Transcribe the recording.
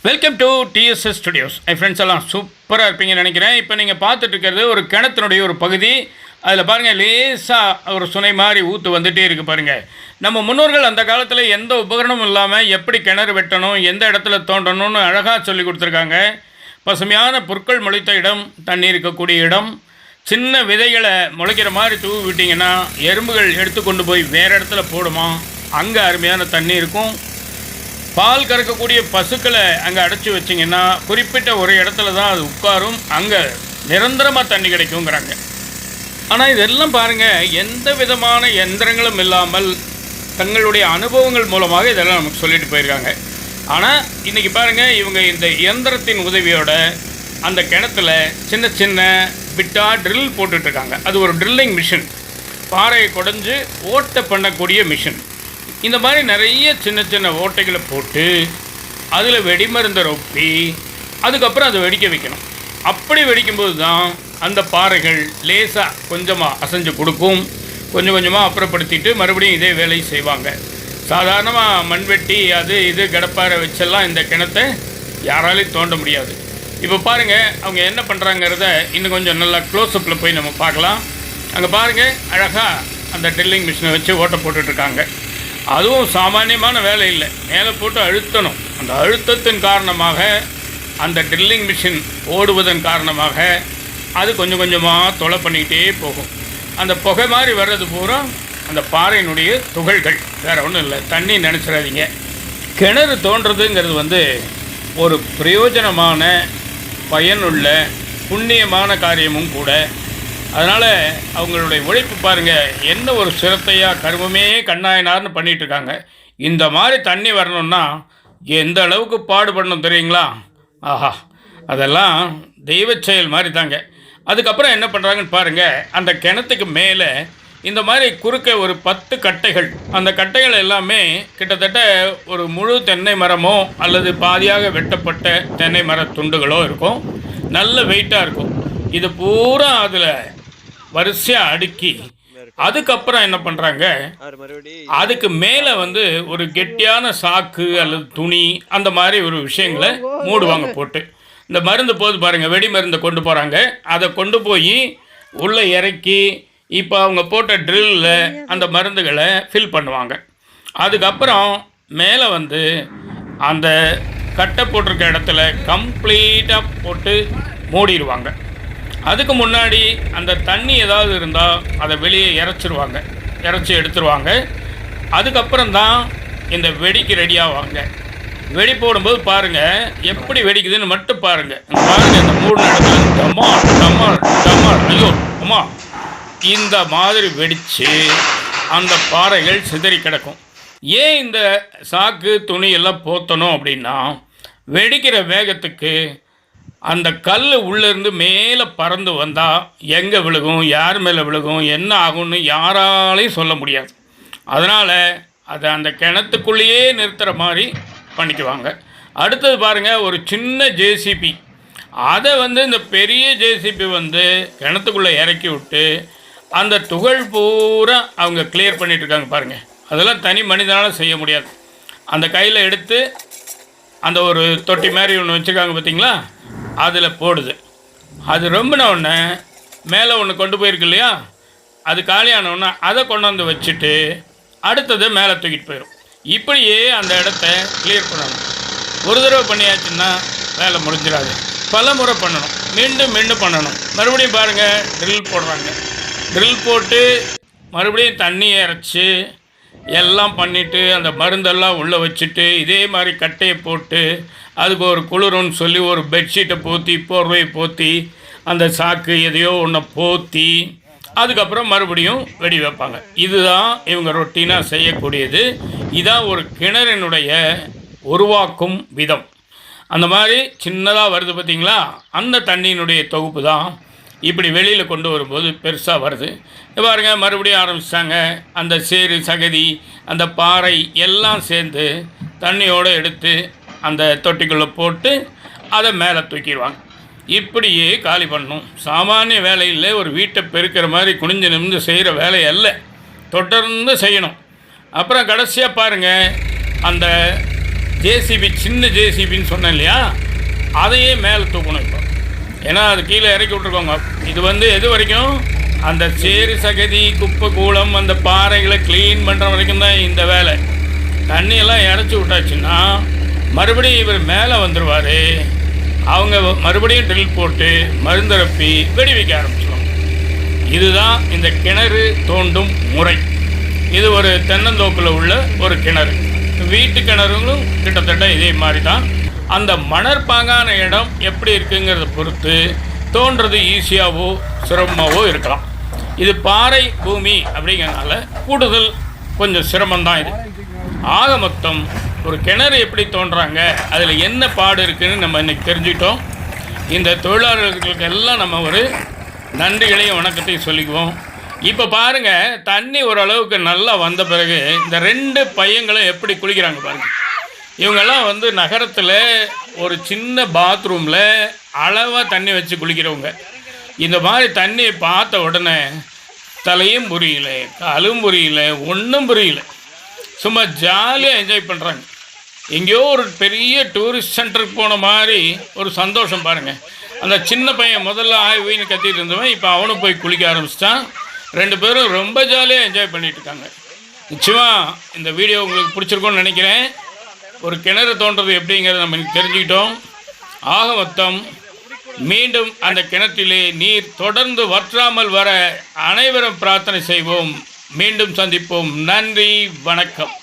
Welcome to TDS studios. N friends எல்லாம் சூப்பராக இருப்பீங்கன்னு நினைக்கிறேன். இப்போ நீங்கள் பார்த்துட்டு இருக்கிறது ஒரு கிணத்தினுடைய ஒரு பகுதி. அதில் பாருங்கள், லேசாக ஒரு சுனை மாதிரி ஊற்று வந்துகிட்டே இருக்குது பாருங்கள். நம்ம முன்னோர்கள் அந்த காலத்தில் எந்த உபகரணமும் இல்லாமல் எப்படி கிணறு வெட்டணும், எந்த இடத்துல தோண்டணும்னு அழகாக சொல்லி கொடுத்துருக்காங்க. பசுமையான புற்கள் முளைத்த இடம், தண்ணி இருக்கக்கூடிய இடம், சின்ன விதைகளை முளைக்கிற மாதிரி தூவி விட்டிங்கன்னா எறும்புகள் எடுத்துக்கொண்டு போய் வேறு இடத்துல போடுமா, அங்கே அருமையான தண்ணி இருக்கும். பால் கறக்கக்கூடிய பசுக்களை அங்கே அடைச்சி வச்சிங்கன்னா குறிப்பிட்ட ஒரு இடத்துல தான் அது உட்காரும், அங்கே நிரந்தரமாக தண்ணி கிடைக்குங்கிறாங்க. ஆனால் இதெல்லாம் பாருங்கள், எந்த விதமான எந்திரங்களும் இல்லாமல் தங்களுடைய அனுபவங்கள் மூலமாக இதெல்லாம் நமக்கு சொல்லிட்டு போயிருக்காங்க. ஆனால் இன்றைக்கி பாருங்கள், இவங்க இந்த இயந்திரத்தின் உதவியோட அந்த கிணத்துல சின்ன சின்ன பிட்டாக ட்ரில் போட்டுட்ருக்காங்க. அது ஒரு ட்ரில்லிங் மிஷின், பாறையை குடைஞ்சு ஓட்டை பண்ணக்கூடிய மிஷின். இந்த மாதிரி நிறைய சின்ன சின்ன ஓட்டைகளை போட்டு அதில் வெடிமருந்தை ரொப்பி அதுக்கப்புறம் அதை வெடிக்க வைக்கணும். அப்படி வெடிக்கும்போது தான் அந்த பாறைகள் லேசாக கொஞ்சமாக அசைஞ்சு கொடுக்கும். கொஞ்சம் கொஞ்சமாக அப்புறப்படுத்திட்டு மறுபடியும் இதே வேலையை செய்வாங்க. சாதாரணமாக மண்வெட்டி அது இது கடப்பாறை வச்செல்லாம் இந்த கிணத்தை யாராலையும் தோண்ட முடியாது. இப்போ பாருங்கள், அவங்க என்ன பண்ணுறாங்கிறத இன்னும் கொஞ்சம் நல்லா க்ளோஸ்அப்பில் போய் நம்ம பார்க்கலாம். அங்கே பாருங்கள், அழகாக அந்த ட்ரில்லிங் மிஷினை வச்சு ஓட்டை போட்டுட்ருக்காங்க. அதுவும் சாமானியமான வேலை இல்லை, மேலே போட்டு அழுத்தணும். அந்த அழுத்தத்தின் காரணமாக அந்த ட்ரில்லிங் மிஷின் ஓடுவதன் காரணமாக அது கொஞ்சம் கொஞ்சமாக தொலை பண்ணிக்கிட்டே போகும். அந்த புகை மாதிரி வர்றது பூரா அந்த பாறையினுடைய துகள்கள், வேறு ஒன்றும் இல்லை. தண்ணி நினச்சிடாதீங்க. கிணறு தோன்றதுங்கிறது ஒரு பிரயோஜனமான பயனுள்ள புண்ணியமான காரியமும் கூட. அதனால் அவங்களுடைய உழைப்பு பாருங்கள், என்ன ஒரு சிரத்தையாக கருமமே கண்ணாயினார்னு பண்ணிகிட்ருக்காங்க. இந்த மாதிரி தண்ணி வரணும்னா எந்த அளவுக்கு பாடுபடணும் தெரியுங்களா? ஆஹா, அதெல்லாம் தெய்வ செயல் மாதிரி தாங்க. அதுக்கப்புறம் என்ன பண்ணுறாங்கன்னு பாருங்கள், அந்த கிணத்துக்கு மேலே இந்த மாதிரி குறுக்க ஒரு 10 கட்டைகள், அந்த கட்டைகள் எல்லாமே கிட்டத்தட்ட ஒரு முழு தென்னை மரமோ அல்லது பாதியாக வெட்டப்பட்ட தென்னை மர துண்டுகளோ இருக்கும். நல்ல வெயிட்டாக இருக்கும். இது பூரா அதில் வரிசையாக அடுக்கி அதுக்கப்புறம் என்ன பண்ணுறாங்க, அதுக்கு மேலே ஒரு கெட்டியான சாக்கு அல்லது துணி அந்த மாதிரி ஒரு விஷயங்களை மூடுவாங்க போட்டு. இந்த மருந்து போது பாருங்கள், வெடி மருந்தை கொண்டு போகிறாங்க. அதை கொண்டு போய் உள்ளே இறக்கி இப்போ அவங்க போட்ட ட்ரில்லில் அந்த மருந்துகளை ஃபில் பண்ணுவாங்க. அதுக்கப்புறம் மேலே அந்த கட்டை போட்டிருக்க இடத்துல கம்ப்ளீட்டாக போட்டு மூடிடுவாங்க. அதுக்கு முன்னாடி அந்த தண்ணி ஏதாவது இருந்தால் அதை வெளியே இறச்சி எடுத்துருவாங்க. அதுக்கப்புறம் தான் இந்த வெடிக்கு ரெடியாவாங்க. வெடி போடும்போது பாருங்கள் எப்படி வெடிக்குதுன்னு மட்டும் பாருங்கள். இந்த 3 இடத்துல டமால் டமால் டமால், ஐயோ அம்மா, இந்த மாதிரி வெடித்து அந்த பாறைகள் சிதறி கிடக்கும். ஏன் இந்த சாக்கு துணி எல்லாம் போத்தணும் அப்படின்னா, வெடிக்கிற வேகத்துக்கு அந்த கல் உள்ளேருந்து மேலே பறந்து வந்தால் எங்கே விழுகும், யார் மேலே விழுகும், என்ன ஆகும்னு யாராலையும் சொல்ல முடியாது. அதனால் அதை அந்த கிணத்துக்குள்ளேயே நிறுத்துகிற மாதிரி பண்ணிக்குவாங்க. அடுத்தது பாருங்கள், ஒரு சின்ன ஜேசிபி, அதை இந்த பெரிய ஜேசிபி கிணத்துக்குள்ளே இறக்கி விட்டு அந்த துகள் பூரா அவங்க கிளியர் பண்ணிகிட்ருக்காங்க பாருங்கள். அதெல்லாம் தனி மனிதனால் செய்ய முடியாது. அந்த கையில் எடுத்து அந்த ஒரு தொட்டி மாதிரி ஒன்று வச்சுருக்காங்க பார்த்தீங்களா, அதில் போடுது. அது ரொம்பின உடனே மேலே ஒன்று கொண்டு போயிருக்கு இல்லையா, அது காலியானவுடனே அதை கொண்டாந்து வச்சுட்டு அடுத்தது மேலே தூக்கிட்டு போயிடும். இப்படியே அந்த இடத்த கிளியர் பண்ணணும். ஒரு தடவை பண்ணியாச்சுன்னா வேலை முடிஞ்சிடாது, பல முறை பண்ணணும், மீண்டும் மீண்டும் பண்ணணும். மறுபடியும் பாருங்கள், ட்ரில் போடுறாங்க. ட்ரில் போட்டு மறுபடியும் தண்ணியை இறச்சி எல்லாம் பண்ணிவிட்டு அந்த மருந்தெல்லாம் உள்ளே வச்சுட்டு இதே மாதிரி கட்டையை போட்டு அதுக்கு ஒரு குளிருன்னு சொல்லி ஒரு பெட்ஷீட்டை போற்றி, போர்வையை போற்றி, அந்த சாக்கு எதையோ ஒன்றை போற்றி அதுக்கப்புறம் மறுபடியும் வெடி வைப்பாங்க. இதுதான் இவங்க ரொட்டீனாக செய்யக்கூடியது. இதான் ஒரு கிணறினுடைய உருவாக்கும் விதம். அந்த மாதிரி சின்னதாக வருது பார்த்திங்களா, அந்த தண்ணியினுடைய தொகுப்பு தான் இப்படி வெளியில் கொண்டு வரும்போது பெருசாக வருது. பாருங்கள், மறுபடியும் ஆரம்பிச்சிட்டாங்க. அந்த சேறு சகதி அந்த பாறை எல்லாம் சேர்ந்து தண்ணியோடு எடுத்து அந்த தொட்டிக்குள்ளே போட்டு அதை மேலே தூக்கிடுவாங்க. இப்படியே காலி பண்ணணும். சாமானிய வேலையில் ஒரு வீட்டை பெருக்கிற மாதிரி குனிஞ்சு நிமிந்து செய்கிற வேலை அல்ல, தொடர்ந்து செய்யணும். அப்புறம் கடைசியாக பாருங்கள், அந்த ஜேசிபி, சின்ன ஜேசிபின்னு சொன்னேன் இல்லையா, அதையே மேலே தூக்கணும் இப்போ. ஏன்னா அது கீழே இறக்கி விட்ருக்கோங்க. இது வந்து எது வரைக்கும், அந்த சேறு சகதி குப்பை கூளம் அந்த பாறைகளை க்ளீன் பண்ணுற வரைக்கும் தான் இந்த வேலை. தண்ணியெல்லாம் இறச்சி விட்டாச்சுன்னா மறுபடியும் இவர் மேலே வந்துடுவார். அவங்க மறுபடியும் ட்ரில் போட்டு மருந்தரப்பி வெடி வைக்க ஆரம்பிச்சிடும். இதுதான் இந்த கிணறு தோண்டும் முறை. இது ஒரு தென்னந்தோப்பில் உள்ள ஒரு கிணறு. வீட்டு கிணறுங்களும் கிட்டத்தட்ட இதே மாதிரி தான். அந்த மணற்பாங்கான இடம் எப்படி இருக்குங்கிறத பொறுத்து தோன்றது ஈஸியாகவோ சிரமமாகவோ இருக்கலாம். இது பாறை பூமி அப்படிங்கிறதுனால கூடுதல் கொஞ்சம் சிரமம்தான் இது. ஆக மொத்தம் ஒரு கிணறு எப்படி தோன்றாங்க, அதில் என்ன பாடு இருக்குதுன்னு நம்ம இன்றைக்கி தெரிஞ்சுக்கிட்டோம். இந்த தொழிலாளர்களுக்கு எல்லாம் நம்ம ஒரு நன்றிகளையும் வணக்கத்தையும் சொல்லிக்குவோம். இப்போ பாருங்கள், தண்ணி ஓரளவுக்கு நல்லா வந்த பிறகு இந்த 2 பையங்களும் எப்படி குளிக்கிறாங்க பாருங்கள். இவங்கெல்லாம் வந்து நகரத்தில் ஒரு சின்ன பாத்ரூமில் அளவாக தண்ணி வச்சு குளிக்கிறவங்க. இந்த மாதிரி தண்ணியை பார்த்த உடனே தலையும் புரியல, காலும் புரியல, ஒன்றும் புரியல, சும்மா ஜாலியாக என்ஜாய் பண்ணுறாங்க. எங்கேயோ ஒரு பெரிய டூரிஸ்ட் சென்டருக்கு போன மாதிரி ஒரு சந்தோஷம் பாருங்கள். அந்த சின்ன பையன் முதல்ல ஆய்வுன்னு கத்திட்டு இருந்தவன் இப்போ அவனும் போய் குளிக்க ஆரம்பிச்சிட்டான். 2 பேரும் ரொம்ப ஜாலியாக என்ஜாய் பண்ணிகிட்டு இருக்காங்க. நிச்சயமாக இந்த வீடியோ உங்களுக்கு பிடிச்சிருக்கோன்னு நினைக்கிறேன். ஒரு கிணறு தோன்றது எப்படிங்கிறத நம்ம தெரிஞ்சுக்கிட்டோம். ஆக மொத்தம் மீண்டும் அந்த கிணற்றிலே நீர் தொடர்ந்து வற்றாமல் வர அனைவரும் பிரார்த்தனை செய்வோம். மீண்டும் சந்திப்போம். நன்றி, வணக்கம்.